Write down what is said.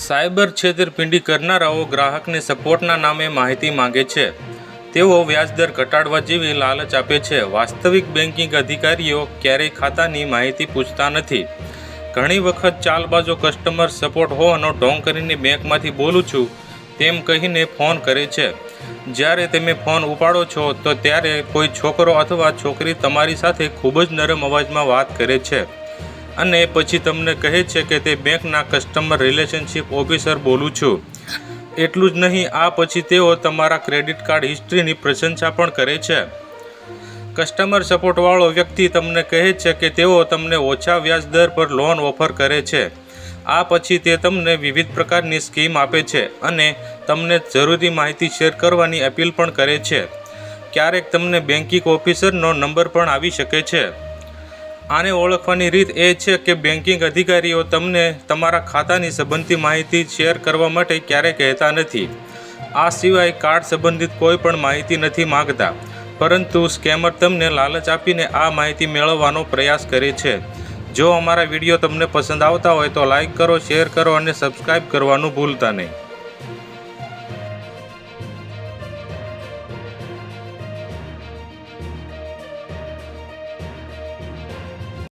Cyber છેતરપિંડી કરનારાઓ ગ્રાહકને સપોર્ટના નામે માહિતી માંગે છે। તેઓ વ્યાજદર ઘટાડવા જેવી લાલચ આપે છે। વાસ્તવિક બેન્કિંગ અધિકારીઓ ક્યારેય ખાતાની માહિતી પૂછતા નથી। ઘણી વખત ચાલબાજો કસ્ટમર સપોર્ટ હોવાનો ઢોંગ કરીને બેંકમાંથી બોલું છું તેમ કહીને ફોન કરે છે। જ્યારે તમે ફોન ઉપાડો છો તો ત્યારે કોઈ છોકરો અથવા છોકરી તમારી સાથે ખૂબ જ નરમ અવાજમાં વાત કરે છે અને પછી તમને કહે છે કે તે બેંકના કસ્ટમર રિલેશનશિપ ઓફિસર બોલું છું। એટલું જ નહીં, આ પછી તેઓ તમારા ક્રેડિટ કાર્ડ હિસ્ટ્રીની પ્રશંસા પણ કરે છે। કસ્ટમર સપોર્ટવાળો વ્યક્તિ તમને કહે છે કે તેઓ તમને ઓછા વ્યાજ દર પર લોન ઓફર કરે છે। આ પછી તે તમને વિવિધ પ્રકારની સ્કીમ આપે છે અને તમને જરૂરી માહિતી શેર કરવાની અપીલ પણ કરે છે। ક્યારેક તમને બેન્કિંગ ઓફિસરનો નંબર પણ આવી શકે છે। આને ઓળખવાની રીત એ છે કે બેન્કિંગ અધિકારીઓ તમને તમારા ખાતાની સંબંધિત માહિતી શેર કરવા માટે ક્યારેય કહેતા નથી। આ સિવાય કાર્ડ સંબંધિત કોઈ પણ માહિતી નથી માંગતા, પરંતુ સ્કેમર તમને લાલચ આપીને આ માહિતી મેળવવાનો પ્રયાસ કરે છે। જો અમારા વિડીયો તમને પસંદ આવતા હોય તો લાઈક કરો, શેર કરો અને સબસ્ક્રાઈબ કરવાનું ભૂલતા નહીં।